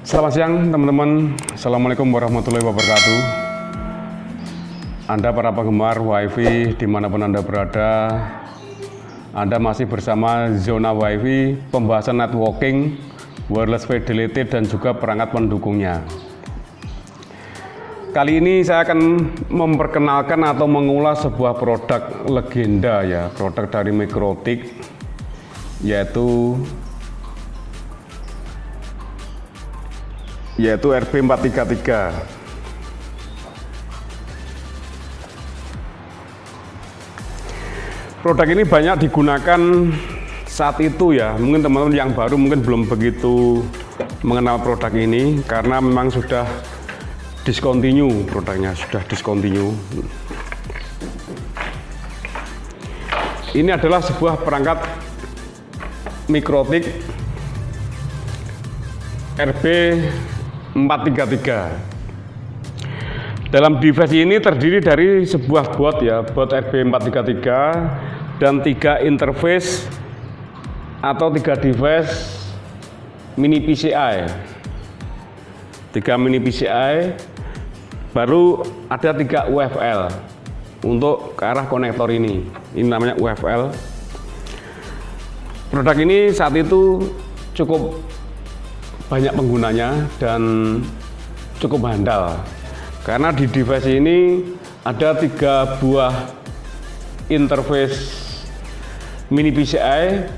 Selamat siang teman-teman. Assalamualaikum warahmatullahi wabarakatuh. Anda para penggemar WiFi dimanapun Anda berada, Anda masih bersama Zona WiFi, pembahasan networking, wireless fidelity dan juga perangkat pendukungnya. Kali ini saya akan memperkenalkan atau mengulas sebuah produk legenda ya, produk dari Mikrotik, yaitu RB433. Produk ini banyak digunakan saat itu ya, mungkin teman-teman yang baru mungkin belum begitu mengenal produk ini karena memang sudah discontinue, produknya sudah discontinue. Ini adalah sebuah perangkat Mikrotik RB433. Dalam device ini terdiri dari sebuah board ya, board RB433 dan 3 interface atau 3 device mini PCI. 3 mini PCI, baru ada 3 UFL untuk ke arah konektor ini. Ini namanya UFL. Produk ini saat itu cukup banyak penggunanya dan cukup handal karena di device ini ada 3 buah interface mini PCI,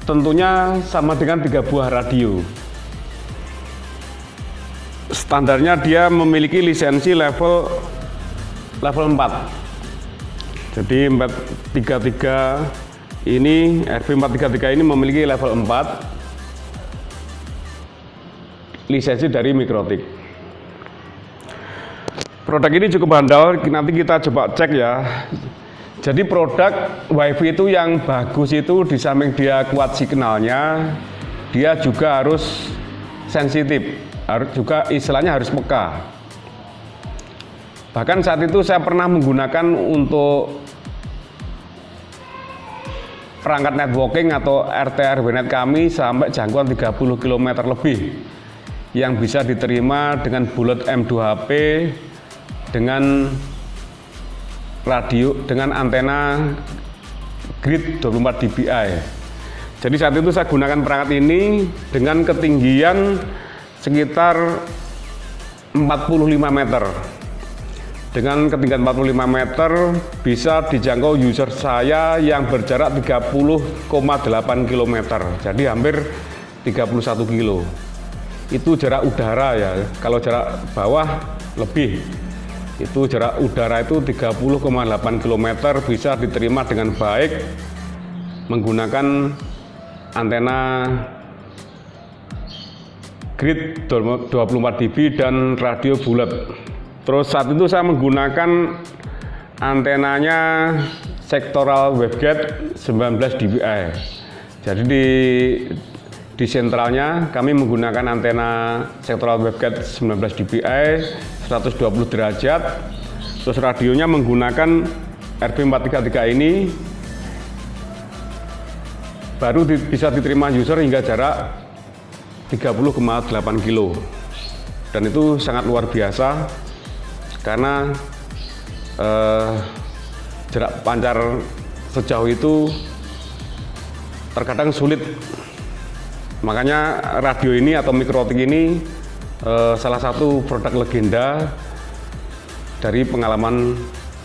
tentunya sama dengan 3 buah radio. Standarnya dia memiliki lisensi level 4. Jadi 433 ini, RB433 ini memiliki level 4 lisensi dari Mikrotik. Produk ini cukup handal, nanti kita coba cek ya. Jadi produk WiFi itu yang bagus itu di samping dia kuat signalnya, dia juga harus sensitif, harus juga istilahnya harus peka. Bahkan saat itu saya pernah menggunakan untuk perangkat networking atau RT/RW net kami sampai jangkauan 30 km lebih yang bisa diterima dengan bulat M2HP dengan radio dengan antena grid 24 dBi. Jadi saat itu saya gunakan perangkat ini dengan ketinggian sekitar 45 meter. Dengan ketinggian 45 meter bisa dijangkau user saya yang berjarak 30,8 km. Jadi hampir 31 kilo. Itu jarak udara ya. Kalau jarak bawah lebih. Itu jarak udara itu 30,8 km bisa diterima dengan baik menggunakan antena grid 24 dB dan radio bulat. Terus saat itu saya menggunakan antenanya sektoral waveguide 19 dBi. Jadi di sentralnya kami menggunakan antena sektoral waveguide 19 dBi 120 derajat. Terus radionya menggunakan RB433 ini baru bisa diterima user hingga jarak 30,8 kilo. Dan itu sangat luar biasa karena jarak pancar sejauh itu terkadang sulit. Makanya radio ini atau Mikrotik ini salah satu produk legenda dari pengalaman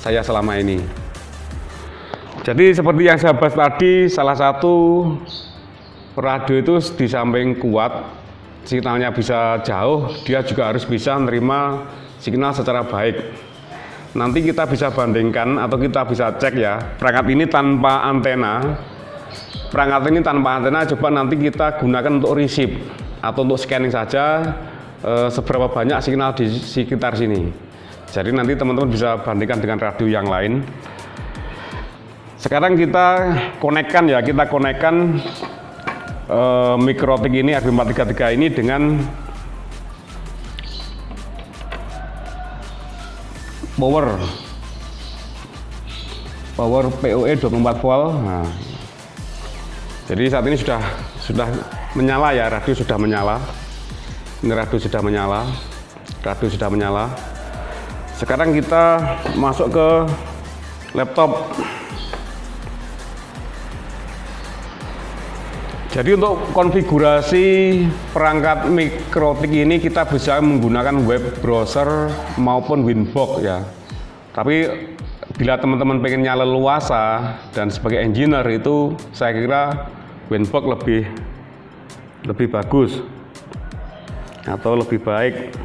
saya selama ini. Jadi seperti yang saya bahas tadi, salah satu radio itu di samping kuat, signalnya bisa jauh, dia juga harus bisa menerima signal secara baik. Nanti kita bisa bandingkan atau kita bisa cek ya, perangkat ini tanpa antena. Perangkat ini tanpa antena, coba nanti kita gunakan untuk receive atau untuk scanning saja seberapa banyak signal di sekitar sini. Jadi nanti teman-teman bisa bandingkan dengan radio yang lain. Sekarang kita konekkan ya, Mikrotik ini RB433 ini dengan power PoE 24 volt. Nah, jadi saat ini sudah menyala ya, radio sudah menyala. Ini radio sudah menyala. Sekarang kita masuk ke laptop. Jadi untuk konfigurasi perangkat Mikrotik ini kita bisa menggunakan web browser maupun Winbox ya. Tapi bila teman-teman pengennya leluasa dan sebagai engineer itu saya kira Winbox lebih bagus atau lebih baik.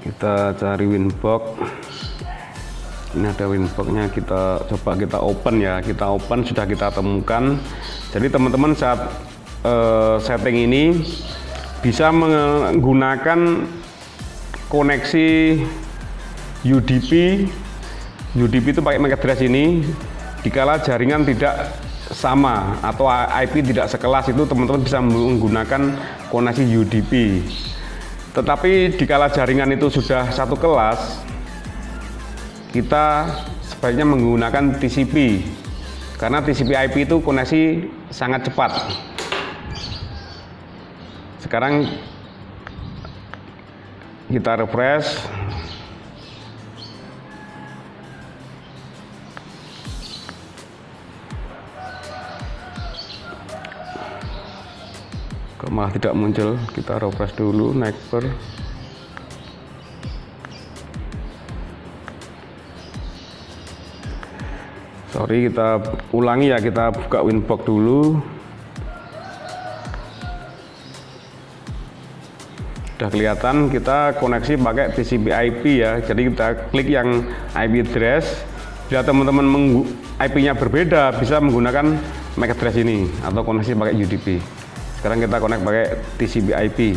Kita cari Winbox. Ini ada Winbox-nya, kita open ya. Kita open, sudah kita temukan. Jadi teman-teman saat setting ini bisa menggunakan koneksi UDP. UDP itu pakai MAC address ini. Dikala jaringan tidak sama atau IP tidak sekelas, itu teman-teman bisa menggunakan koneksi UDP. Tetapi dikala jaringan itu sudah satu kelas, kita sebaiknya menggunakan TCP, karena TCP/IP itu koneksi sangat cepat. Sekarang kita refresh. Kok malah tidak muncul? Kita refresh dulu, naik per. Sorry, kita ulangi ya, kita buka Winbox dulu. Sudah kelihatan kita koneksi pakai TCP/IP ya. Jadi kita klik yang IP address. Bila teman-teman IP-nya berbeda, bisa menggunakan MAC address ini atau koneksi pakai UDP. Sekarang kita connect pakai TCP/IP.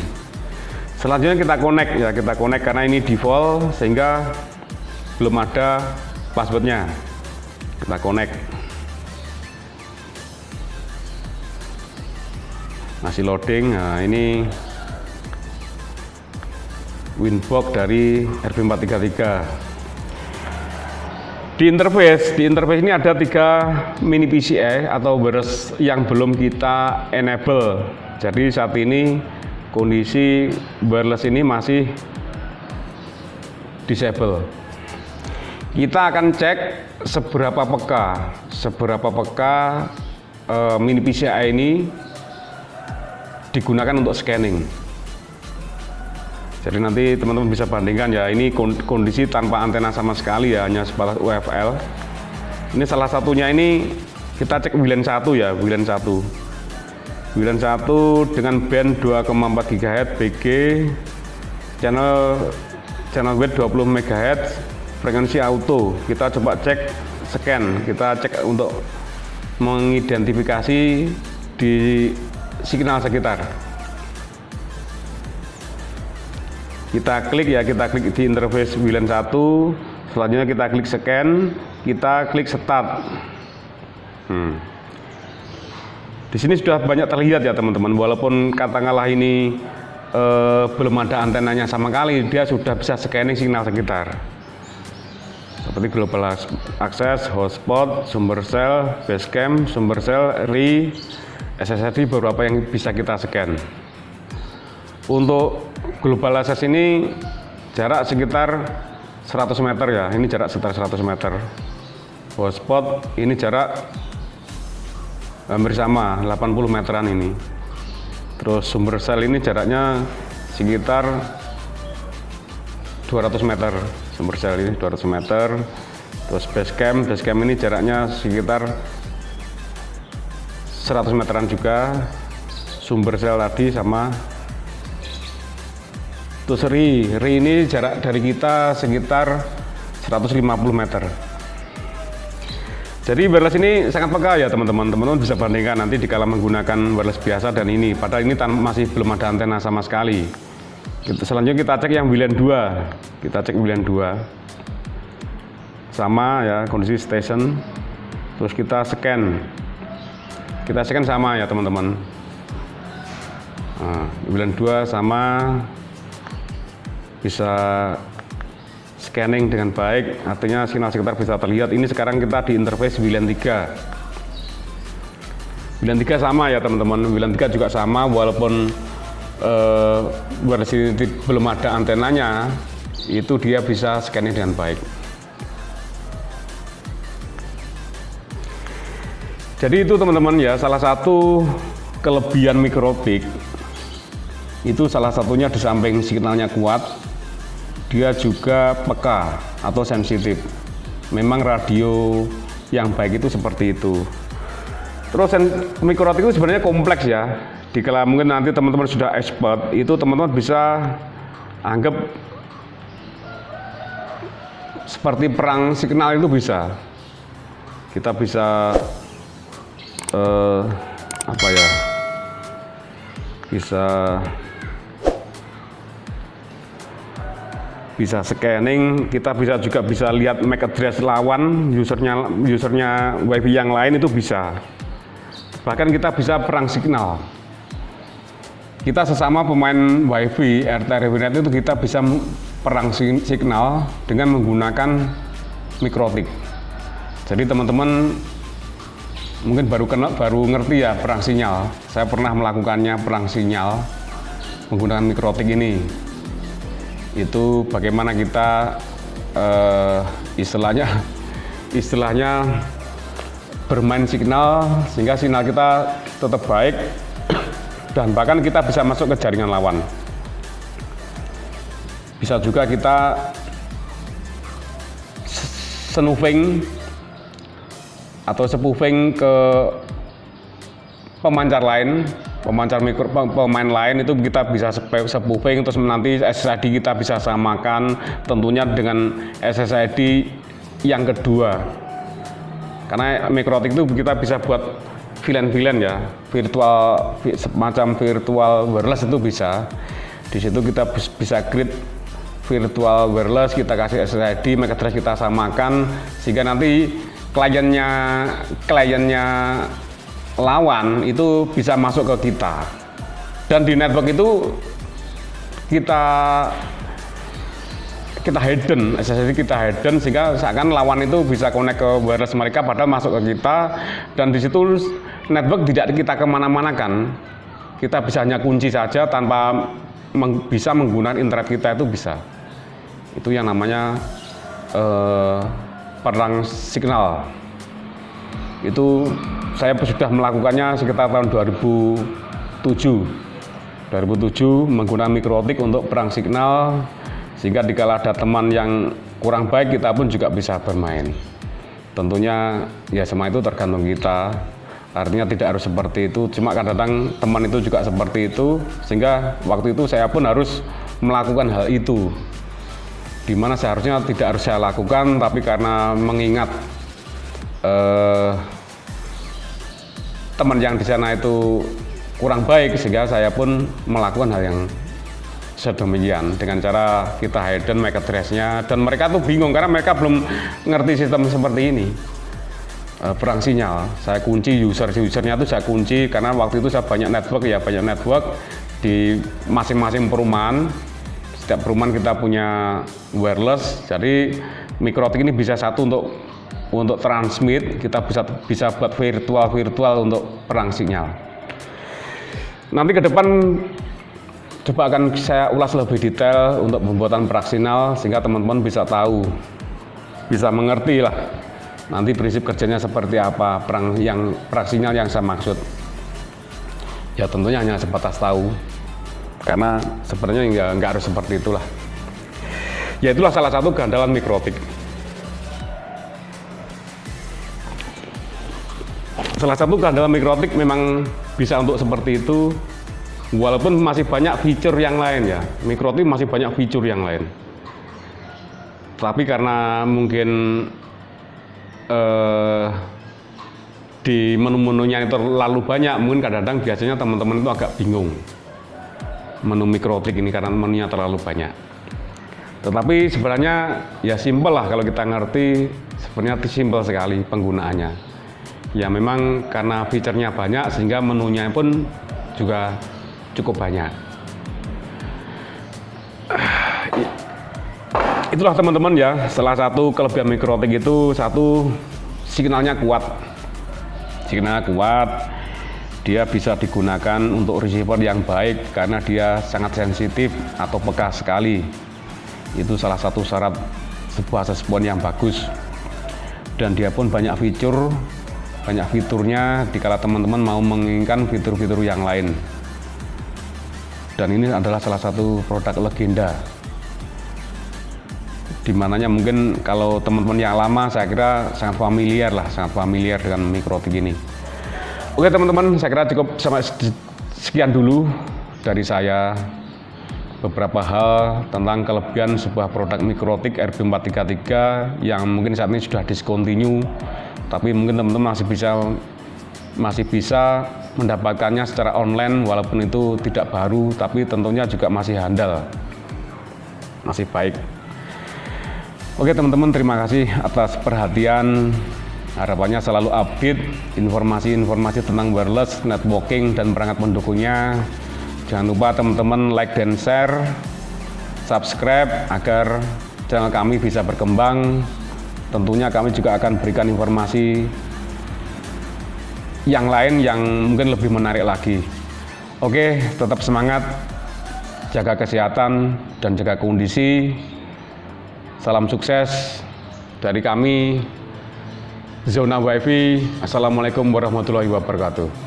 Selanjutnya kita connect karena ini default sehingga belum ada passwordnya. Kita connect. Masih loading. Nah, ini Winbox dari RB433. Di interface ini ada 3 mini PCI atau wireless yang belum kita enable. Jadi saat ini kondisi wireless ini masih disable. Kita akan cek seberapa peka mini PCI ini digunakan untuk scanning. Jadi nanti teman-teman bisa bandingkan ya, ini kondisi tanpa antena sama sekali ya, hanya sebatas UFL. Ini salah satunya, ini kita cek WLAN 1 ya, WLAN 1 dengan band 2,4 GHz BG, channel width 20 MHz, frekuensi auto. Kita coba cek scan, kita cek untuk mengidentifikasi di signal sekitar. Kita klik di interface WLAN 1, selanjutnya kita klik scan, kita klik start. Di sini sudah banyak terlihat ya teman-teman, walaupun katakanlah ini belum ada antenanya sama kali, dia sudah bisa scanning signal sekitar. Seperti global access, hotspot, sumber sel, basecamp, sumber sel, RI, SSID, beberapa yang bisa kita scan. Untuk global access ini jarak sekitar 100 meter ya, ini jarak sekitar 100 meter. Hotspot ini jarak hampir sama, 80 meteran ini. Terus sumber sel ini jaraknya sekitar 200 meter, sumber sel ini 200 meter. Terus basecamp ini jaraknya sekitar 100 meteran juga. Sumber sel tadi sama. Terus RI ini jarak dari kita sekitar 150 meter. Jadi wireless ini sangat peka ya teman-teman. Teman-teman bisa bandingkan nanti dikala menggunakan wireless biasa dan ini. Padahal ini masih belum ada antena sama sekali. Selanjutnya kita cek yang WLAN 2. Kita cek WLAN 2. Sama ya, kondisi station. Terus kita scan. Kita scan sama ya teman-teman. Nah, WLAN 2 sama, bisa scanning dengan baik, artinya sinyal sekitar bisa terlihat. Ini sekarang kita di interface WLAN 3. William 3 sama ya teman-teman, William 3 juga sama, walaupun versi belum ada antenanya, itu dia bisa scanning dengan baik. Jadi itu teman-teman ya, salah satu kelebihan mikrotik itu salah satunya di samping signalnya kuat, dia juga peka atau sensitif. Memang radio yang baik itu seperti itu. Terus mikrotik itu sebenarnya kompleks ya. Dikala mungkin nanti teman-teman sudah expert, itu teman-teman bisa anggap seperti perang signal itu bisa. Kita bisa apa ya? Bisa scanning, kita juga bisa lihat MAC address lawan, usernya WiFi yang lain itu bisa. Bahkan kita bisa perang signal. Kita sesama pemain WiFi, RT-RW itu kita bisa perang signal dengan menggunakan mikrotik. Jadi teman-teman mungkin baru ngerti ya perang sinyal. Saya pernah melakukannya perang sinyal menggunakan mikrotik ini. Itu bagaimana kita istilahnya bermain signal sehingga sinyal kita tetap baik dan bahkan kita bisa masuk ke jaringan lawan. Bisa juga kita snooping atau spoofing ke pemancar lain, pemain lain, itu kita bisa spoofing, terus nanti SSID kita bisa samakan tentunya dengan SSID yang kedua. Karena mikrotik itu kita bisa buat VLAN ya, semacam virtual wireless itu bisa. Di situ kita bisa create virtual wireless, kita kasih SSID, MAC address kita samakan, sehingga nanti kliennya lawan itu bisa masuk ke kita. Dan di network itu kita hidden, SSID kita hidden, sehingga seakan lawan itu bisa connect ke wireless mereka padahal masuk ke kita. Dan di situ network tidak kita kemana-mana kan, kita bisa hanya kunci saja tanpa bisa menggunakan internet kita, itu bisa. Itu yang namanya perang signal. Itu saya sudah melakukannya sekitar tahun 2007 menggunakan mikrotik untuk perang signal, sehingga dikala ada teman yang kurang baik, kita pun juga bisa bermain. Tentunya ya semua itu tergantung kita, artinya tidak harus seperti itu, cuma kadang-kadang teman itu juga seperti itu, sehingga waktu itu saya pun harus melakukan hal itu, dimana seharusnya tidak harus saya lakukan, tapi karena mengingat teman yang di sana itu kurang baik, sehingga saya pun melakukan hal yang sedemikian dengan cara kita hidden MAC address-nya. Dan mereka tuh bingung karena mereka belum ngerti sistem seperti ini, perang sinyal. Saya kunci usernya tuh saya kunci, karena waktu itu saya banyak network di masing-masing perumahan. Setiap perumahan kita punya wireless, jadi mikrotik ini bisa satu untuk transmit, kita bisa buat virtual untuk perang sinyal. Nanti ke depan coba akan saya ulas lebih detail untuk pembuatan perang sinyal, sehingga teman-teman bisa tahu, bisa mengerti lah nanti prinsip kerjanya seperti apa, perang sinyal yang saya maksud. Ya tentunya hanya sebatas tahu, karena sebenarnya nggak harus seperti itulah. Ya itulah salah satu keandalan mikrotik. Salah satu keandalan mikrotik memang bisa untuk seperti itu, walaupun masih banyak fitur yang lain ya. Mikrotik masih banyak fitur yang lain. Tapi karena mungkin di menu-menunya itu terlalu banyak, mungkin kadang-kadang biasanya teman-teman itu agak bingung menu mikrotik ini karena menunya terlalu banyak. Tetapi sebenarnya ya simpel lah kalau kita ngerti, sebenarnya simpel sekali penggunaannya. Ya memang karena fiturnya banyak sehingga menunya pun juga cukup banyak. Itulah teman-teman ya, salah satu kelebihan mikrotik itu, satu, signalnya kuat. Signalnya kuat, dia bisa digunakan untuk receiver yang baik karena dia sangat sensitif atau peka sekali. Itu salah satu syarat sebuah access point yang bagus. Dan dia pun banyak fiturnya dikala teman-teman mau menginginkan fitur-fitur yang lain. Dan ini adalah salah satu produk legenda, dimananya mungkin kalau teman-teman yang lama saya kira sangat familiar dengan Mikrotik ini. Oke teman-teman, saya kira cukup sampai sekian dulu dari saya, beberapa hal tentang kelebihan sebuah produk Mikrotik RB433 yang mungkin saat ini sudah discontinue, tapi mungkin teman-teman masih bisa mendapatkannya secara online walaupun itu tidak baru, tapi tentunya juga masih handal, masih baik. Oke teman-teman, terima kasih atas perhatian. Harapannya selalu update informasi-informasi tentang wireless, networking, dan perangkat pendukungnya. Jangan lupa teman-teman like dan share, subscribe agar channel kami bisa berkembang. Tentunya kami juga akan berikan informasi yang lain yang mungkin lebih menarik lagi. Oke, tetap semangat, jaga kesehatan dan jaga kondisi. Salam sukses dari kami, Zona WiFi. Assalamualaikum warahmatullahi wabarakatuh.